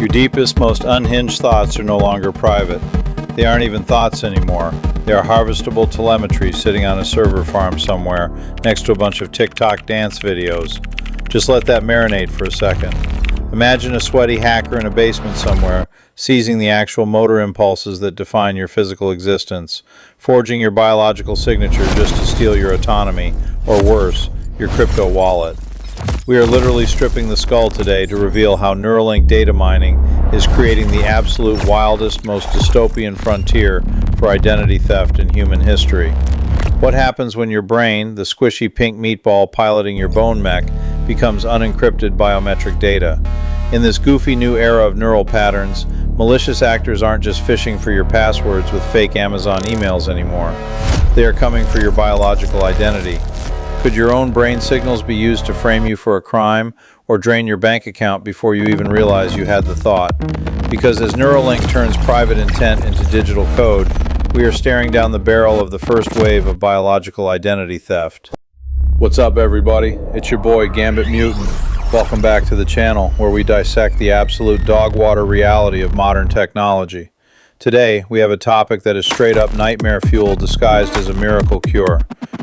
Your deepest, most unhinged thoughts are no longer private. They aren't even thoughts anymore. They are harvestable telemetry sitting on a server farm somewhere next to a bunch of TikTok dance videos. Just let that marinate for a second. Imagine a sweaty hacker in a basement somewhere, seizing the actual motor impulses that define your physical existence, forging your biological signature just to steal your autonomy, or worse, your crypto wallet. We are literally stripping the skull today to reveal how Neuralink data mining is creating the absolute wildest, most dystopian frontier for identity theft in human history. What happens when your brain, the squishy pink meatball piloting your bone mech, becomes unencrypted biometric data? In this goofy new era of neural patterns, malicious actors aren't just fishing for your passwords with fake Amazon emails anymore. They are coming for your biological identity. Could your own brain signals be used to frame you for a crime or drain your bank account before you even realize you had the thought? Because as Neuralink turns private intent into digital code, we are staring down the barrel of the first wave of biological identity theft. What's up, everybody? It's your boy, Gambit Mutant. Welcome back to the channel, where we dissect the absolute dog water reality of modern technology. Today, we have a topic that is straight up nightmare fuel disguised as a miracle cure.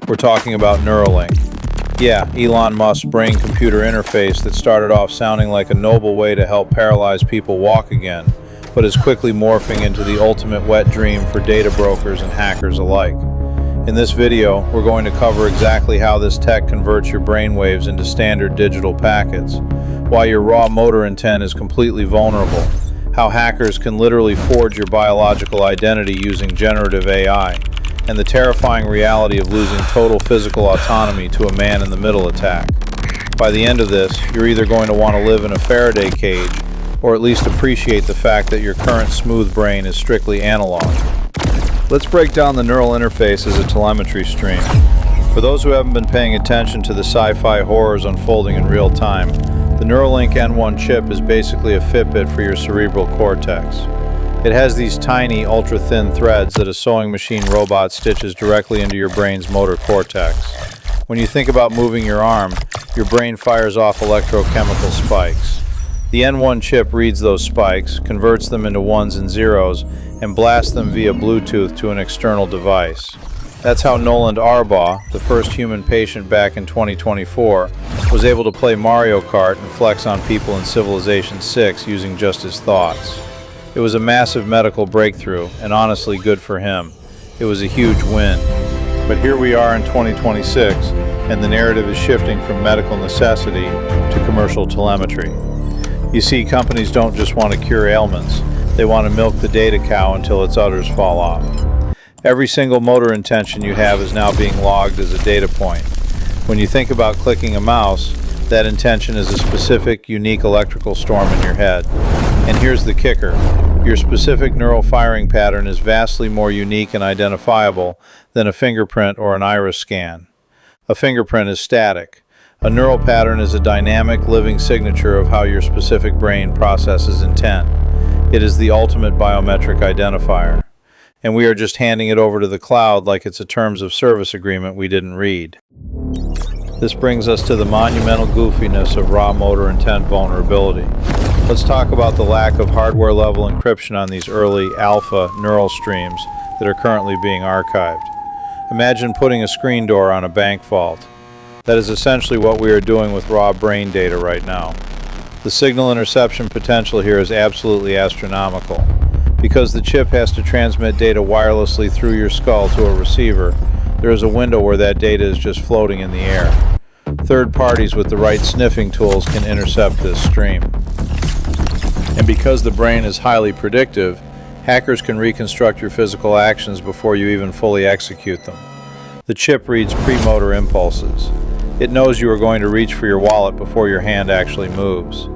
We're talking about Neuralink. Yeah, Elon Musk's brain-computer interface that started off sounding like a noble way to help paralyzed people walk again, but is quickly morphing into the ultimate wet dream for data brokers and hackers alike. In this video, we're going to cover exactly how this tech converts your brainwaves into standard digital packets, why your raw motor intent is completely vulnerable, how hackers can literally forge your biological identity using generative AI, and the terrifying reality of losing total physical autonomy to a man-in-the-middle attack. By the end of this, you're either going to want to live in a Faraday cage, or at least appreciate the fact that your current smooth brain is strictly analog. Let's break down the neural interface as a telemetry stream. For those who haven't been paying attention to the sci-fi horrors unfolding in real time, the Neuralink N1 chip is basically a Fitbit for your cerebral cortex. It has these tiny, ultra-thin threads that a sewing machine robot stitches directly into your brain's motor cortex. When you think about moving your arm, your brain fires off electrochemical spikes. The N1 chip reads those spikes, converts them into ones and zeros, and blasts them via Bluetooth to an external device. That's how Nolan Arbaugh, the first human patient back in 2024, was able to play Mario Kart and flex on people in Civilization 6 using just his thoughts. It was a massive medical breakthrough, and honestly good for him. It was a huge win. But here we are in 2026, and the narrative is shifting from medical necessity to commercial telemetry. You see, companies don't just want to cure ailments, they want to milk the data cow until its udders fall off. Every single motor intention you have is now being logged as a data point. When you think about clicking a mouse, that intention is a specific, unique electrical storm in your head. And here's the kicker. Your specific neural firing pattern is vastly more unique and identifiable than a fingerprint or an iris scan. A fingerprint is static. A neural pattern is a dynamic, living signature of how your specific brain processes intent. It is the ultimate biometric identifier. And we are just handing it over to the cloud like it's a terms of service agreement we didn't read. This brings us to the monumental goofiness of raw motor intent vulnerability. Let's talk about the lack of hardware-level encryption on these early alpha neural streams that are currently being archived. Imagine putting a screen door on a bank vault. That is essentially what we are doing with raw brain data right now. The signal interception potential here is absolutely astronomical. Because the chip has to transmit data wirelessly through your skull to a receiver, there is a window where that data is just floating in the air. Third parties with the right sniffing tools can intercept this stream. And because the brain is highly predictive, hackers can reconstruct your physical actions before you even fully execute them. The chip reads premotor impulses. It knows you are going to reach for your wallet before your hand actually moves.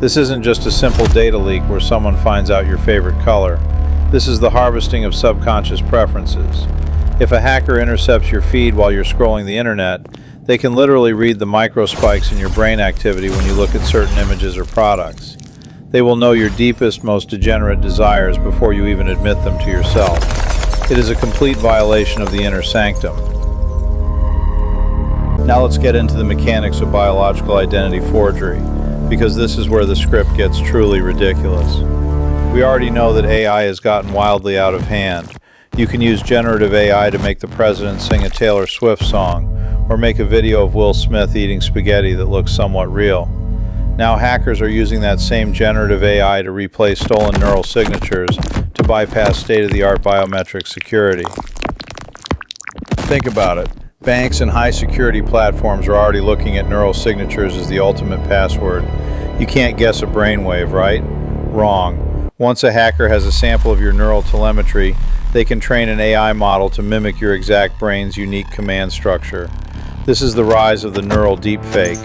This isn't just a simple data leak where someone finds out your favorite color. This is the harvesting of subconscious preferences. If a hacker intercepts your feed while you're scrolling the internet, they can literally read the microspikes in your brain activity when you look at certain images or products. They will know your deepest, most degenerate desires before you even admit them to yourself. It is a complete violation of the inner sanctum. Now let's get into the mechanics of biological identity forgery. because this is where the script gets truly ridiculous. We already know that AI has gotten wildly out of hand. You can use generative AI to make the president sing a Taylor Swift song, or make a video of Will Smith eating spaghetti that looks somewhat real. Now hackers are using that same generative AI to replace stolen neural signatures to bypass state-of-the-art biometric security. Think about it. Banks and high-security platforms are already looking at neural signatures as the ultimate password. You can't guess a brainwave, right? Wrong. Once a hacker has a sample of your neural telemetry, they can train an AI model to mimic your exact brain's unique command structure. This is the rise of the neural deepfake.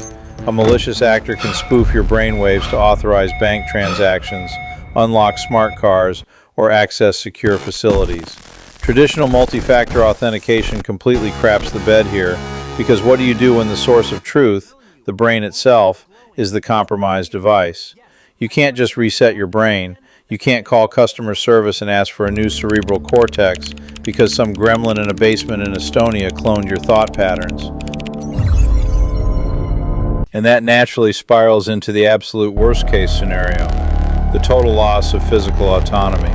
A malicious actor can spoof your brainwaves to authorize bank transactions, unlock smart cars, or access secure facilities. Traditional multi-factor authentication completely craps the bed here, because what do you do when the source of truth, the brain itself, is the compromised device? You can't just reset your brain. You can't call customer service and ask for a new cerebral cortex because some gremlin in a basement in Estonia cloned your thought patterns. And that naturally spirals into the absolute worst-case scenario, the total loss of physical autonomy.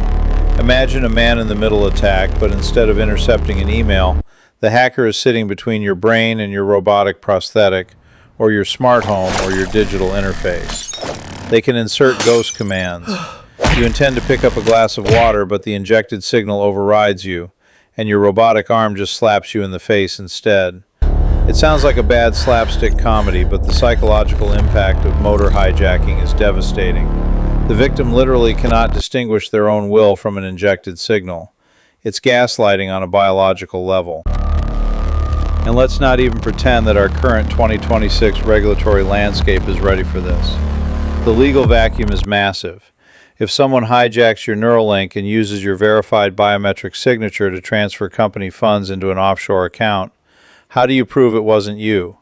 Imagine a man-in-the-middle attack, but instead of intercepting an email, the hacker is sitting between your brain and your robotic prosthetic, or your smart home, or your digital interface. They can insert ghost commands. You intend to pick up a glass of water, but the injected signal overrides you, and your robotic arm just slaps you in the face instead. It sounds like a bad slapstick comedy, but the psychological impact of motor hijacking is devastating. The victim literally cannot distinguish their own will from an injected signal. It's gaslighting on a biological level. And let's not even pretend that our current 2026 regulatory landscape is ready for this. The legal vacuum is massive. If someone hijacks your Neuralink and uses your verified biometric signature to transfer company funds into an offshore account, how do you prove it wasn't you?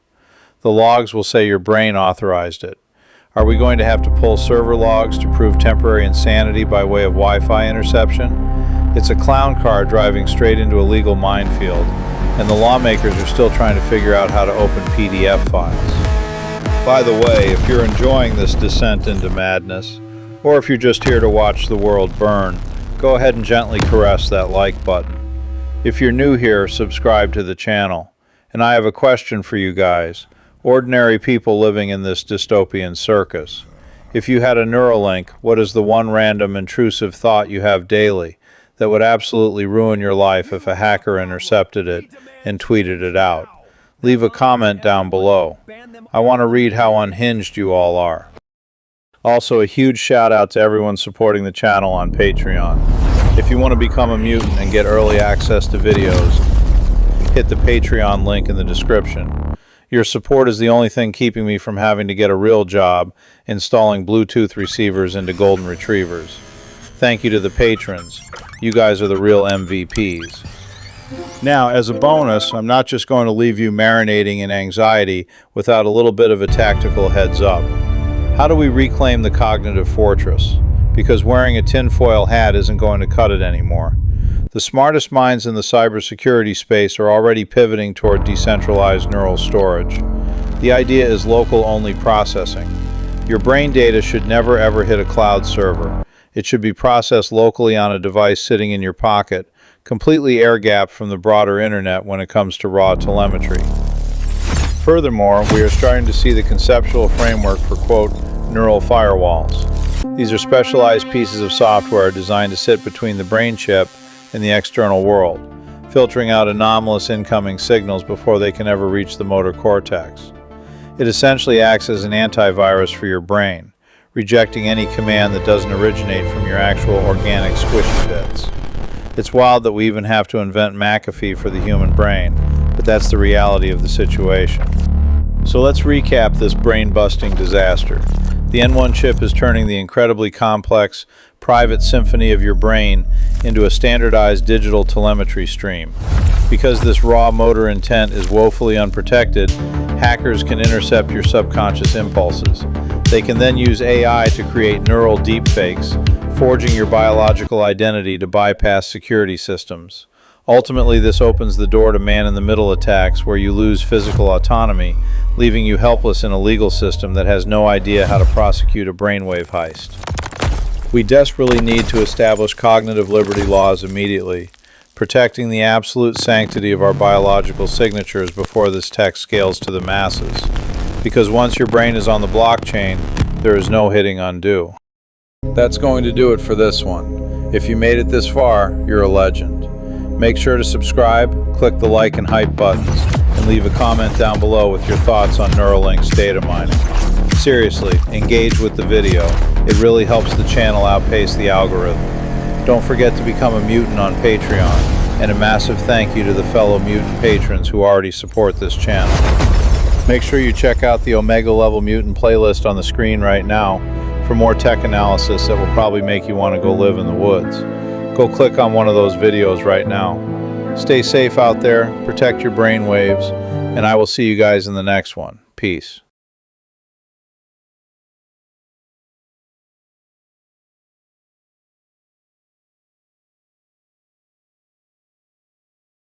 The logs will say your brain authorized it. Are we going to have to pull server logs to prove temporary insanity by way of Wi-Fi interception? It's a clown car driving straight into a legal minefield, and the lawmakers are still trying to figure out how to open PDF files. By the way, if you're enjoying this descent into madness, or if you're just here to watch the world burn, go ahead and gently caress that like button. If you're new here, subscribe to the channel. And I have a question for you guys, ordinary people living in this dystopian circus. If you had a Neuralink, what is the one random intrusive thought you have daily that would absolutely ruin your life if a hacker intercepted it and tweeted it out? Leave a comment down below. I want to read how unhinged you all are. Also, a huge shout out to everyone supporting the channel on Patreon. If you want to become a mutant and get early access to videos, hit the Patreon link in the description. Your support is the only thing keeping me from having to get a real job installing Bluetooth receivers into golden retrievers. Thank you to the patrons. You guys are the real MVPs. Now, as a bonus, I'm not just going to leave you marinating in anxiety without a little bit of a tactical heads up. How do we reclaim the cognitive fortress? Because wearing a tinfoil hat isn't going to cut it anymore. The smartest minds in the cybersecurity space are already pivoting toward decentralized neural storage. The idea is local-only processing. Your brain data should never ever hit a cloud server. It should be processed locally on a device sitting in your pocket, completely air-gapped from the broader internet when it comes to raw telemetry. Furthermore, we are starting to see the conceptual framework for, quote, neural firewalls. These are specialized pieces of software designed to sit between the brain chip and the external world, filtering out anomalous incoming signals before they can ever reach the motor cortex. It essentially acts as an antivirus for your brain, rejecting any command that doesn't originate from your actual organic squishy bits. It's wild that we even have to invent McAfee for the human brain, but that's the reality of the situation. So let's recap this brain-busting disaster. The N1 chip is turning the incredibly complex, private symphony of your brain into a standardized digital telemetry stream. Because this raw motor intent is woefully unprotected, hackers can intercept your subconscious impulses. They can then use AI to create neural deepfakes, forging your biological identity to bypass security systems. Ultimately, this opens the door to man-in-the-middle attacks where you lose physical autonomy, leaving you helpless in a legal system that has no idea how to prosecute a brainwave heist. We desperately need to establish cognitive liberty laws immediately, protecting the absolute sanctity of our biological signatures before this tech scales to the masses. Because once your brain is on the blockchain, there is no hitting undo. That's going to do it for this one. If you made it this far, you're a legend. Make sure to subscribe, click the like and hype buttons, and leave a comment down below with your thoughts on Neuralink's data mining. Seriously, engage with the video. It really helps the channel outpace the algorithm. Don't forget to become a mutant on Patreon, and a massive thank you to the fellow mutant patrons who already support this channel. Make sure you check out the Omega Level Mutant playlist on the screen right now for more tech analysis that will probably make you want to go live in the woods. Go click on one of those videos right now. Stay safe out there, protect your brain waves, and I will see you guys in the next one. Peace.